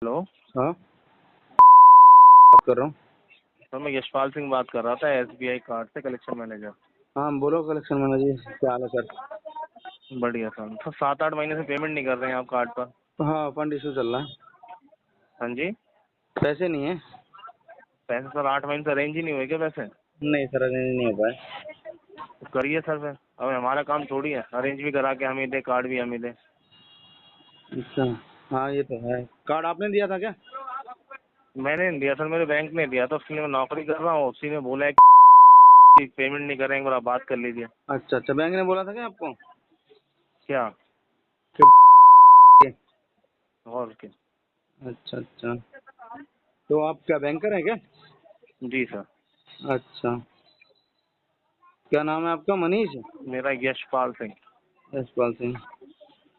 Hello. हाँ, बात कर रहा हूँ। सर मैं यशपाल सिंह बात कर रहा था एसबीआई कार्ड से, कलेक्शन मैनेजर। हाँ बोलो, कलेक्शन मैनेजर क्या हाल है सर? बढ़िया सर। 7-8 महीने से पेमेंट नहीं कर रहे हैं आप कार्ड पर। हाँ, फंड इशू चल रहा है। हाँ जी। पैसे नहीं है। पैसे सर 8 महीने से अरेंज ही नहीं हुए क्या पैसे? नहीं सर, अरेंज नहीं हो पाए। तो करिए सर फिर। अब हमारा काम थोड़ी है अरेंज भी करा के हमें दे, कार्ड भी हमें दे। अच्छा, हाँ ये तो है। कार्ड आपने दिया था क्या? मैंने नहीं दिया सर, मेरे बैंक ने दिया था। उसके लिए मैं नौकरी कर रहा हूँ, उसी ने बोला है कि पेमेंट नहीं करेंगे, और आप बात कर लीजिए। अच्छा अच्छा, बैंक ने बोला था क्या आपको? क्या? कि- और क्या? अच्छा अच्छा, तो आप क्या बैंकर हैं क्या? जी सर। अच्छा, क्या नाम है आपका? मनीष? मेरा यशपाल सिंह। यशपाल सिंह।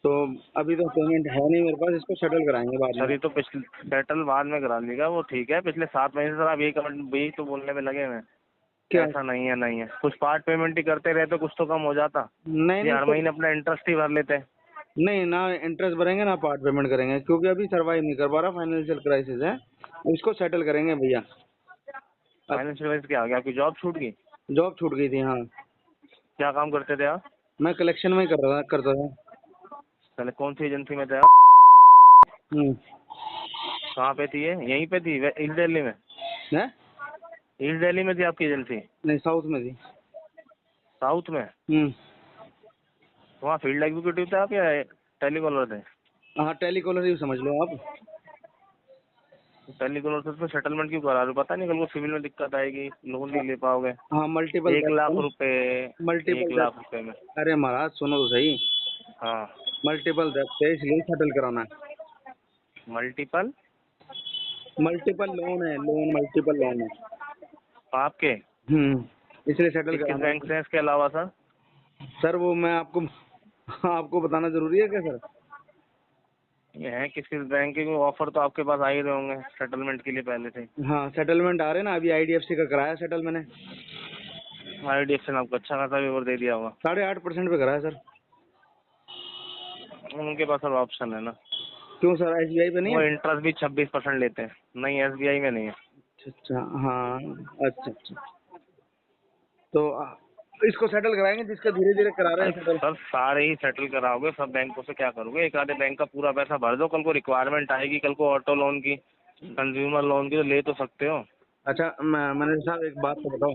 तो अभी तो पेमेंट है नहीं मेरे पास, इसको सेटल कराएंगे बाद में। सर ये तो पिछले सेटल बाद में करा लीजिएगा, वो ठीक है। पिछले 7 महीने से सर आप यही तो बोलने में लगे हुए हैं। क्या? ऐसा नहीं है, नहीं है। कुछ पार्ट पेमेंट ही करते रहे तो कुछ तो कम हो जाता। नहीं ये नहीं हर सर, महीने अपना इंटरेस्ट ही भर लेते हैं। नहीं ना इंटरेस्ट भरेंगे ना पार्ट पेमेंट करेंगे, क्योंकि अभी सरवाइव नहीं कर पा रहा, फाइनेंशियल क्राइसिस है। इसको सेटल करेंगे भैया। अब फाइनेंशियल वाइज क्या आ गया? आपकी जॉब छूट गई? जॉब छूट गई थी, हाँ। क्या काम करते थे आप? मैं कलेक्शन में ही करता था। पहले कौन सी एजेंसी में थे आप? हम्म। कहाँ पे थी ये? यहीं पे थी ईस्ट दिल्ली में? है? ईस्ट दिल्ली में थी आपकी एजेंसी? नहीं, साउथ में थी। साउथ में? हम्म। तो वहाँ फील्ड एग्जीक्यूटिव थे आप या टेलीकॉलर थे? हाँ, टेलीकॉलर ही समझ लो आप। टेलीकॉलर से तो सेटलमेंट क्यों करा रहे हो? पता नहीं कल को सिविल में दिक्कत आएगी, लोन नहीं ले पाओगे। हाँ, मल्टीपल एक डेथ है लाख ना। रुपए एक मल्टीपल लाख डेथ। रुपए में? अरे महाराज सुनो तो सही। हाँ। मल्टीपल डेथ है, इसलिए सेटल कराना है। मल्टीपल? मल्टीपल लोन है, लोन मल्टीपल लोन है। आपके? इसलिए सेटल किस कराना बैंक है। से हैं इसके अलावा सर? सर वो मैं आपको आपको बताना जरूरी है क्या सर? ये है किस किस बैंक के? ऑफर तो आपके पास आ ही रहे होंगे सेटलमेंट के लिए पहले से। हाँ, सेटलमेंट आ रहे हैं ना, अभी आईडीएफसी का कराया सेटल मैंने। आईडीएफसी ने आपको अच्छा खासा वेवर दे दिया होगा। 8.5% पे कराया सर। उनके पास सर ऑप्शन है ना। क्यों सर, एसबीआई पे नहीं वो है? इंटरेस्ट भी 26% लेते हैं। नहीं, एसबीआई में नहीं है। अच्छा अच्छा, हाँ। अच्छा अच्छा, तो इसको सेटल कराएंगे, जिसका धीरे धीरे करा रहे अरे हैं सेटल। सर सारे ही सेटल कराओगे? सब बैंकों से क्या करोगे? एक आधे बैंक का पूरा पैसा भर दो, कल को रिक्वायरमेंट आएगी, कल को ऑटो लोन की, कंज्यूमर लोन की, तो ले तो सकते हो। अच्छा, मैनेजर साहब एक बात तो बताओ।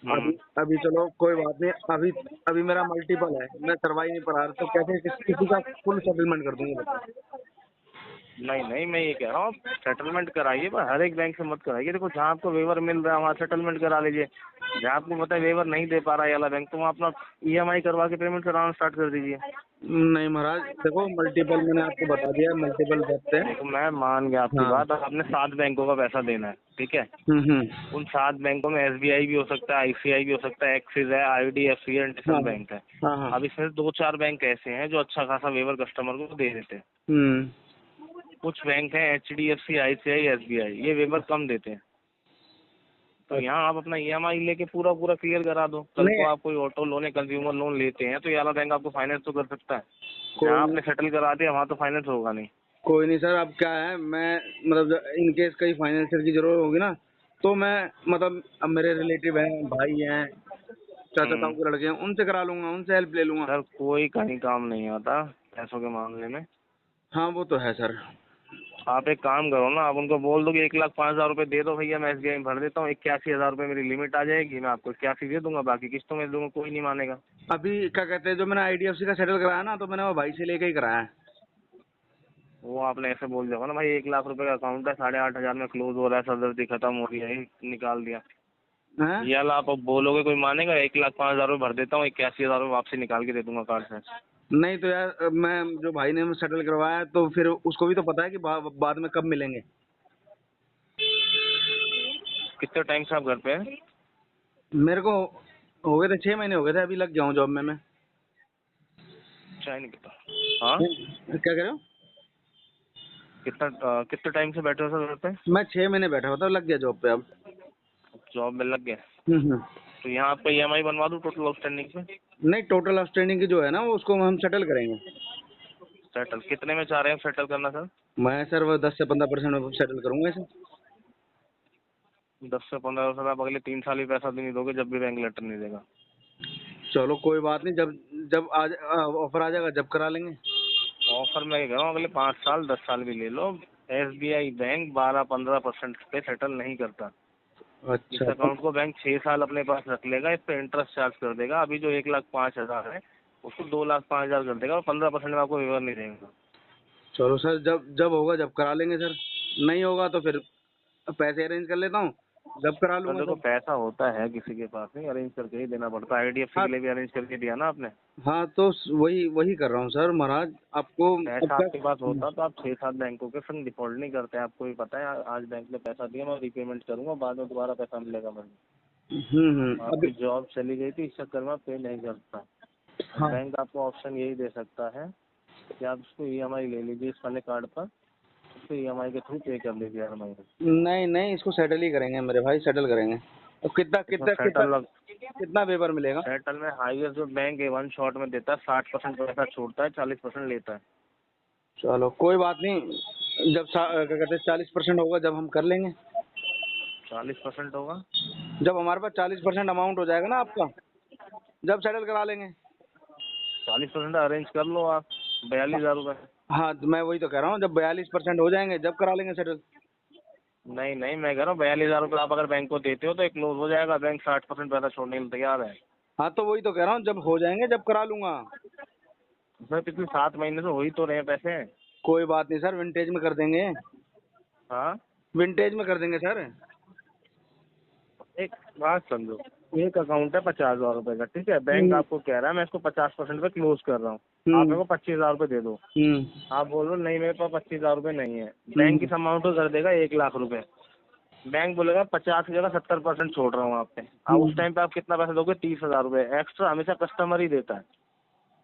हम्म। अभी अभी चलो कोई बात नहीं। अभी अभी मेरा मल्टीपल है, मैं करवा ही नहीं पा रहा, तो कैसे किसी का फुल सेटलमेंट कर दूंगा बताओ? नहीं नहीं, मैं ये कह रहा हूँ सेटलमेंट कराइए, पर हर एक बैंक से मत कराइए। देखो जहाँ आपको वेवर मिल रहा है वहाँ सेटलमेंट करा लीजिए। जहाँ आपको पता है वेवर नहीं दे पा रहा है ये वाला बैंक, तो वहाँ अपना ईएमआई करवा के पेमेंट कराना स्टार्ट कर दीजिए। नहीं महाराज, देखो मल्टीपल मैंने आपको बता दिया, मल्टीपल डेप्थ है। देखो मैं मान गया आपकी हाँ। बात। अब आपने 7 बैंकों का पैसा देना है, ठीक है? हम्म। उन 7 बैंकों में एसबीआई भी हो सकता है, आईसीआई भी हो सकता है, एक्सिस है, आईडीएफसी है, इंडसइंड हाँ बैंक है। हाँ हाँ। अब इसमें 2-4 बैंक ऐसे हैं जो अच्छा खासा वेवर कस्टमर को दे देते हैं। हम्म। कुछ बैंक हैं एचडीएफसी, आईसीआई, एसबीआई, ये वेवर कम देते हैं। तो यहाँ आप अपना ईएमआई लेके पूरा पूरा क्लियर करा दो। कल को नहीं, आप कोई ऑटो लोन या कंज्यूमर लोन लेते हैं तो ये वाला बैंक आपको फाइनेंस तो कर सकता है। कोई जहाँ नहीं। आपने सेटल करा दिया वहाँ तो फाइनेंस होगा नहीं। कोई नहीं सर, अब क्या है, मैं मतलब इन केस कहीं फाइनेंशियल की जरूरत होगी ना, तो मैं मतलब अब मेरे रिलेटिव हैं, भाई हैं, चाचा ताऊ के लड़के हैं, उनसे करा लूंगा, उनसे हेल्प ले लूंगा। सर कोई कहीं काम नहीं आता पैसों के मामले में। हाँ वो तो है सर। आप एक काम करो ना, आप उनको बोल दो कि 1,05,000 रुपये दे दो भैया, मैं एसबीआई में भर देता हूँ, 81,000 रुपये मेरी लिमिट आ जाएगी, मैं आपको 81 दे दूंगा, बाकी किस्तों में दूंगा, कोई नहीं मानेगा। अभी क्या कहते हैं, जो मैंने आईडीएफसी का सेटल कराया ना, तो मैंने वो भाई से लेके ही कराया है। वो आपने ऐसे बोल दिया होगा ना, भाई 1,00,000 रुपये का अकाउंट है, 8,500 में क्लोज हो रहा है, सरदर्दी खत्म हो रही है, निकाल दिया। हैं? ये वाला आप अब बोलोगे कोई मानेगा? 1,05,000 रुपये भर देता हूँ, 81,000 रुपये वापसी निकाल के दे दूंगा कार्ड से। नहीं तो यार, मैं जो भाई ने सेटल करवाया है, तो फिर उसको भी तो पता है कि बाद में कब मिलेंगे। कितने टाइम से आप घर पे हैं? मेरे को हो गए थे 6 महीने हो गए थे, अभी लग गया हूँ जॉब में मैं। चाय नहीं पीता? हाँ। क्या कह रहे हो? कितने टाइम से बैठे हो सर घर पे? मैं 6 महीने बैठा हुआ था, लग गया जॉब पे अब। जॉब में लग गए? हम्म। तो यहाँ आपका ईएमआई बनवा दूँ टोटल आउटस्टैंडिंग पे? नहीं, टोटल आउटस्टैंडिंग की जो है ना, वो उसको हम सेटल करेंगे। सेटल कितने में चाह रहे हैं सेटल करना सर? मैं सर वो 10 से 15% में सेटल करूंगा इसे। 10 से 15 आप अगले 3 साल ही पैसा भी नहीं दोगे जब भी बैंक लेटर नहीं देगा। चलो कोई बात नहीं, जब जब आज ऑफर आ जाएगा जब करा लेंगे। ऑफर मैं कह रहा हूँ अगले 5 साल 10 साल भी ले लो। SBI बैंक 12-15% पे सेटल नहीं करता। इस अच्छा तो अकाउंट को बैंक 6 साल अपने पास रख लेगा, इस पे इंटरेस्ट चार्ज कर देगा। अभी जो 1,05,000 है उसको 2,05,000 कर देगा और 15% में आपको वेवर नहीं देगा। चलो सर, जब जब होगा जब करा लेंगे सर। नहीं होगा तो फिर पैसे अरेंज कर लेता हूँ, जब करा सर लूंगा देखो सर। पैसा होता है किसी के पास नहीं, अरेंज करके ही देना पड़ता है। IDFC हाँ के लिए भी अरेंज करके दिया ना आपने। हाँ, तो वही वही कर रहा हूँ सर महाराज, आपको अब पैसा तक। आपके पास होता तो आप 6-7 बैंकों के संग डिफॉल्ट नहीं करते। आपको भी पता है आज बैंक ने पैसा दिया, मैं रीपेमेंट करूंगा, बाद में दोबारा पैसा मिलेगा मुझे। अभी। आपकी जॉब चली गई थी, इस चक्कर में आप पे नहीं करता। अब हाँ। बैंक आपको ऑप्शन यही दे सकता है कि आप उसको EMI ले लीजिए इस वाले कार्ड पर, उसको EMI के थ्रू पे कर लीजिए हर महीने। नहीं नहीं, इसको सेटल ही करेंगे मेरे भाई, सेटल करेंगे। अब कितना इसमें कितना कितना सेटल कितना वेवर मिलेगा? सेटल में हाईएस्ट जो बैंक A1 शॉट में देता है 60% पैसा छोड़ता है, 40% लेता है। चलो कोई बात नहीं, जब क्या कहते हैं 40% होगा जब हम कर लेंगे। 40% होगा। जब हमारे पास 40% अमाउंट हो जाएगा ना आपका, जब सेटल करा लेंगे। 40% अरेंज कर लो आप, 42,000 रुपये। हाँ, तो मैं वही तो कह रहा हूँ, जब 42% हो जाएंगे जब करा लेंगे सेटल। नहीं नहीं, मैं कह रहा हूँ 42,000 रुपये आप अगर बैंक को देते हो तो एक क्लोज हो जाएगा। बैंक 60% पैसा छोड़ने के लिए तैयार है। हाँ, तो वही तो कह रहा हूँ, जब हो जाएंगे जब करा लूंगा। सर पिछले 7 महीने से हो ही तो रहे हैं पैसे। कोई बात नहीं सर, विंटेज में कर देंगे। हाँ, विंटेज में कर देंगे सर। एक बात समझो, एक अकाउंट है 50,000 रुपये का, ठीक है। बैंक हम्म। आपको कह रहा है मैं इसको 50% पे क्लोज कर रहा हूँ, आप हम्म। मेरे को 25,000 रुपये दे दो। हम्म। आप बोल रहे हो नहीं मेरे पास 25,000 रुपये नहीं है। बैंक इस अमाउंट को कर देगा 1,00,000 रुपये। बैंक बोलेगा 50 की जगह 70% छोड़ रहा हूँ आप पे। आप उस टाइम पे आप कितना पैसा दोगे? 30,000 रुपये एक्स्ट्रा हमेशा कस्टमर ही देता है।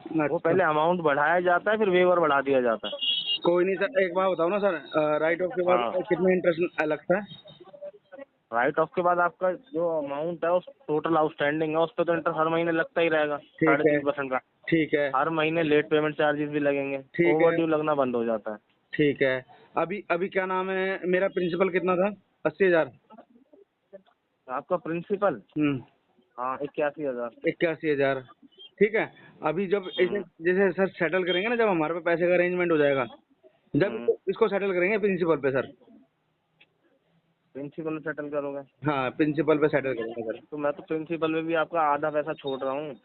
वो अच्छा। पहले अमाउंट बढ़ाया जाता है, फिर वेवर बढ़ा दिया जाता है। कोई नहीं सर, एक बात बताओ ना सर, राइट ऑफ के बाद हाँ, कितना इंटरेस्ट लगता है? राइट ऑफ के बाद आपका जो अमाउंट है उस टोटल आउटस्टैंडिंग है उस पर तो इंटरेस्ट हर महीने लगता ही रहेगा, ठीक साढ़े है। तीन परसेंट का। ठीक है। हर महीने लेट पेमेंट चार्जेस भी लगेंगे, ठीक है। ओवर ड्यू लगना बंद हो जाता है। ठीक है। अभी अभी क्या नाम है, मेरा प्रिंसिपल कितना था? 80,000। आपका प्रिंसिपल, हम्म। हाँ, 81,000। 81,000। ठीक है। अभी जब इसे हम्म। जैसे सर सेटल करेंगे ना, जब हमारे पास पैसे का अरेंजमेंट हो जाएगा, जब हम्म। इसको सेटल करेंगे प्रिंसिपल पे सर। प्रिंसिपल में सेटल करोगे? हाँ, प्रिंसिपल पे सेटल करेंगे सर। तो मैं तो प्रिंसिपल में भी आपका आधा पैसा छोड़ रहा हूँ।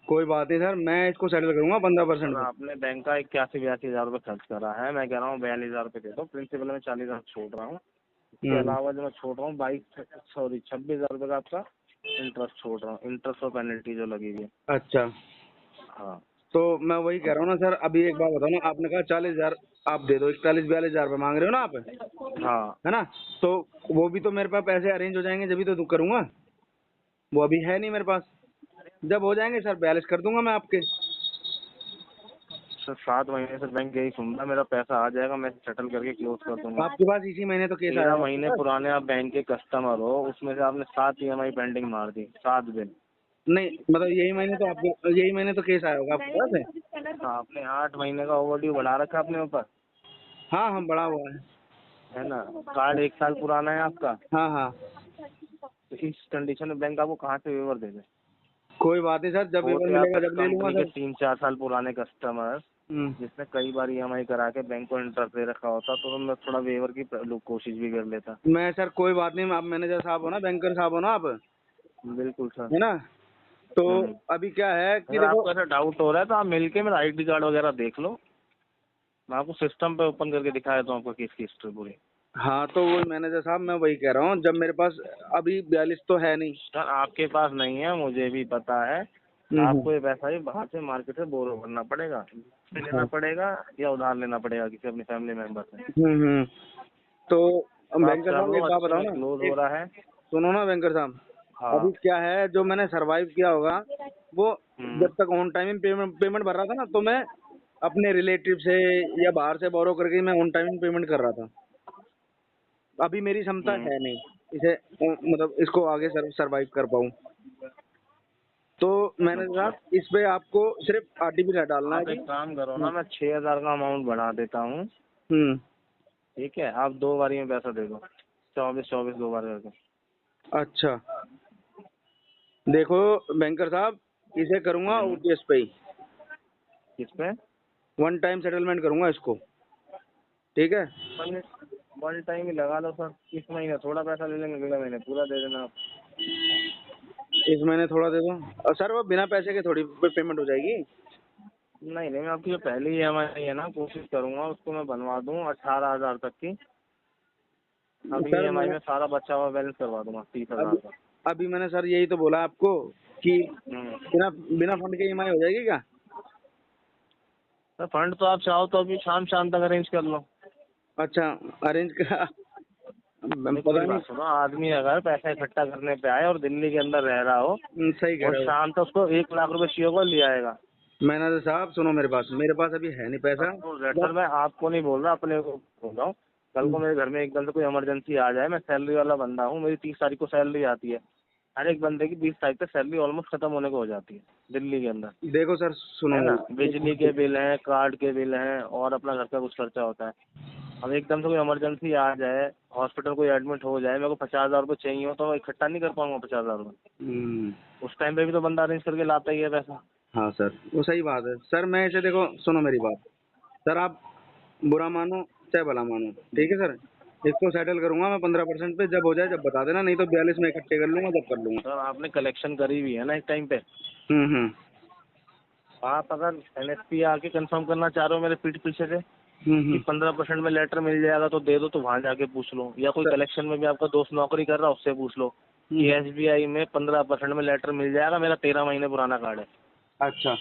कोई बात नहीं सर, मैं इसको सेटल करूंगा 15% सर पे। आपने बैंक का 81-82,000 रुपये खर्च करा है, मैं कह रहा हूँ 42,000 रुपये दे दो। प्रिंसिपल में 40,000 छोड़ रहा हूँ। इसके हम्म। अलावा जो मैं छोड़ रहा हूँ 26,000 रुपये का आपका इंटरेस्ट छोड़ रहा हूँ, इंटरेस्ट और पेनल्टी जो लगी हुई है। अच्छा, हाँ। तो मैं वही कह रहा हूँ ना सर, अभी एक बात बताओ ना, आपने कहा 40,000 आप दे दो, 41-42,000 रुपये मांग रहे हो ना आप, हाँ, है ना? तो वो भी तो मेरे पास पैसे अरेंज हो जाएंगे जब भी तो करूंगा। वो अभी है नहीं मेरे पास। जब हो जाएंगे सर बैलेंस कर दूंगा मैं आपके। सर 7 महीने से बैंक यही सुन रहा है, मेरा पैसा आ जाएगा मैं सेटल करके क्लोज कर दूंगा। आपके पास इसी महीने तो केस आया 13 है महीने आपके पास? पुराने आप बैंक के कस्टमर हो, उसमें से आपने 7 EMI पेंडिंग मार दी, 7 दिन। नहीं मतलब यही महीने तो आपको, यही महीने तो केस आया होगा आपके पास है? आपने 8 महीने का ओवरड्यू बढ़ा रखा अपने ऊपर, हाँ हाँ, बड़ा हुआ है। है ना। कार्ड 1 साल पुराना है आपका, हाँ हाँ। तो इस कंडीशन में बैंक आपको कहाँ से वेवर दे दे? कोई बात नहीं सर, जब होते पेपर आप मिलेगा इस जब ले लूंगा कंपनी के सर। 3-4 साल पुराने कस्टमर, हम्म। जिसने कई बार EMI करा के बैंक को इंटरेस्ट दे रखा होता, तो मैं थोड़ा वेवर की कोशिश भी कर लेता। मैं सर कोई बात नहीं, आप मैनेजर साहब हो ना, बैंकर साहब हो ना आप, बिल्कुल सर। है ना? तो हम्म। अभी क्या है कि अगर देखो। आपको ऐसा डाउट हो रहा है तो आप मिलके मेरा ID कार्ड वगैरह देख लो, मैं आपको सिस्टम पे ओपन करके दिखा देता हूँ आपको केस की हिस्ट्री पूरी। हाँ, तो वो मैनेजर साहब मैं वही कह रहा हूँ, जब मेरे पास अभी 42 तो है नहीं। सर आपके पास नहीं है मुझे भी पता है। हम्म। आपको ये पैसा ही बाहर से मार्केट से बोरो करना पड़ेगा, से लेना हाँ। पड़ेगा या उधार लेना पड़ेगा किसी अपने फैमिली मेंबर से। हम्म। तो तो आप बैंकर कर साहब लो, एक बात अच्छे बताओ में ना, क्लोज हो एक रहा है। सुनो ना बैंकर साहब, हाँ। अभी क्या है जो मैंने सरवाइव किया होगा वो, हम्म। जब तक ऑन टाइम पेमेंट पेमेंट भर रहा था ना, तो मैं अपने रिलेटिव से या बाहर से बोरो करके मैं ऑन टाइम पेमेंट कर रहा था। अभी मेरी क्षमता हम्म। है नहीं इसे मतलब इसको आगे सरवाइव कर पाऊँ। तो मैंने कहा अच्छा, इस पे आपको सिर्फ RTP डालना है आप कि। एक काम करो ना, मैं 6,000 का अमाउंट बढ़ा देता हूँ। ठीक है, आप 2 बारी में पैसा दे दो, 24 2 बार करके। अच्छा, देखो बैंकर साहब, इसे करूँगा ओटीएस पे ही, किस पे? वन टाइम सेटलमेंट करूँगा इसको, ठीक है? वन टाइम ही लगा लो सर, इस महीने थोड़ा पैसा ले लेंगे, अगले महीने पूरा दे देना आप। इस महीने थोड़ा दे दो, और सर वो बिना पैसे के थोड़ी पेमेंट हो जाएगी? नहीं नहीं, मैं आपकी जो पहली EMI है ना, कोशिश करूंगा उसको मैं बनवा दूं 18,000 तक की। अभी सर EMI मैंने में सारा बचा हुआ बैलेंस करवा दूंगा 30,000 अभी का। अभी मैंने सर यही तो बोला आपको कि हम्म। बिना बिना फंड के ईएमआई हो जाएगी क्या? सर फंड तो आप चाहो तो अभी शाम शाम तक अरेंज कर लो। अच्छा, अरेंज का देखो पता मेरी नहीं। बात सुनो, आदमी अगर पैसा इकट्ठा करने पे आए और दिल्ली के अंदर रह रहा हो सही कह और रहे हो। शाम तक उसको 1 लाख रुपए चाहिए होगा, ले आएगा। मैनेजर साहब सुनो, मेरे पास अभी है नहीं पैसा। सर मैं आपको नहीं बोल रहा, अपने को बोल रहा हूँ। कल को मेरे घर में एकदम से कोई इमरजेंसी आ जाए, मैं सैलरी वाला बंदा हूँ, मेरी 30 तारीख को सैलरी आती है। हर एक बंदे की 20 तारीख तक सैलरी ऑलमोस्ट खत्म होने को हो जाती है दिल्ली के अंदर, देखो सर सुनो, है ना। बिजली के बिल हैं, कार्ड के बिल हैं, और अपना घर का कुछ खर्चा होता है। अब एकदम से कोई इमरजेंसी आ जाए, हॉस्पिटल कोई एडमिट हो जाए, मेरे को 50,000 रुपये चाहिए हो, तो मैं इकट्ठा नहीं कर पाऊंगा 50,000 रुपये। उस टाइम पे भी तो बंदा अरेंज करके लाता ही है पैसा। हाँ सर वो सही बात है सर। मैं इसे देखो सुनो मेरी बात, सर आप बुरा मानो चाहे भला मानो, ठीक है सर? इसको सेटल करूंगा मैं 15% पे, जब हो जाए जब बता देना, नहीं तो 42 में इकट्ठे कर लूंगा, जब कर लूंगा। सर आपने कलेक्शन करी हुई है ना एक टाइम पे, हम्म। आप अगर NSP आके कंफर्म करना चाह रहे हो मेरे पीठ पीछे से कि हम्म। 15% में लेटर मिल जाएगा तो दे दो, तो वहाँ जाके पूछ लो, या कोई सर कलेक्शन में भी आपका दोस्त नौकरी कर रहा है उससे पूछ लो कि SBI में 15% में लेटर मिल जाएगा, मेरा 13 महीने पुराना कार्ड है। अच्छा,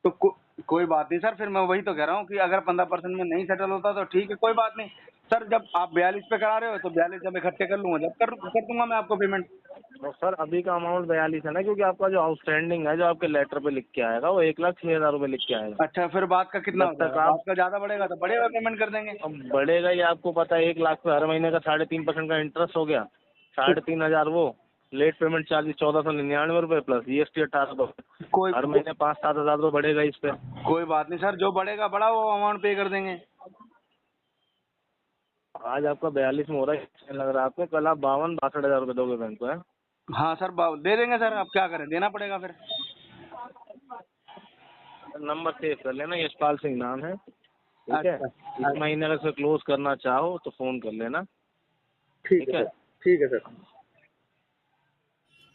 तो कोई बात नहीं सर, फिर मैं वही तो कह रहा हूँ कि अगर 15% में नहीं सेटल होता तो ठीक है, कोई बात नहीं सर। जब आप 42 पे करा रहे हो तो 42 जब इकट्ठे कर लूंगा, जब कर दूंगा मैं आपको पेमेंट। तो सर अभी का अमाउंट 42 है ना, क्योंकि आपका जो आउटस्टैंडिंग है, जो आपके लेटर पे लिख के आएगा, वो 1,06,000 रुपये लिख के आएगा। अच्छा, फिर बात का कितना जब हो तक जाएगा? आप, बात का ज्यादा बढ़ेगा तो बढ़ेगा, पेमेंट कर देंगे। अब बढ़ेगा ही, आपको पता है 1 लाख पे हर महीने का 3.5% का इंटरेस्ट हो गया, 3,500 वो लेट पेमेंट चार्ज 1,499 रुपये प्लस GST 18। कोई हर महीने 5-7 हज़ार तो बढ़ेगा इस पे। कोई बात नहीं सर, जो बढ़ेगा बढ़ा वो अमाउंट पे कर देंगे। आज आपका 42 में हो रहा है, लग रहा है आपको, कल आप 52-62 हज़ार रुपये दोगे बैंक को, है? हाँ सर दे देंगे सर, अब क्या करें, देना पड़ेगा फिर। नंबर सेव कर लेना, यशपाल सिंह नाम है, ठीक है। अच्छा, इस महीने अगर क्लोज करना चाहो तो फोन कर लेना, ठीक ठीक है है। सर, ठीक है सर।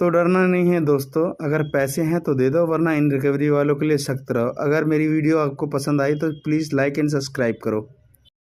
तो डरना नहीं है दोस्तों, अगर पैसे हैं तो दे दो, वरना इन रिकवरी वालों के लिए सख्त रहो। अगर मेरी वीडियो आपको पसंद आई तो प्लीज़ लाइक एंड सब्सक्राइब करो।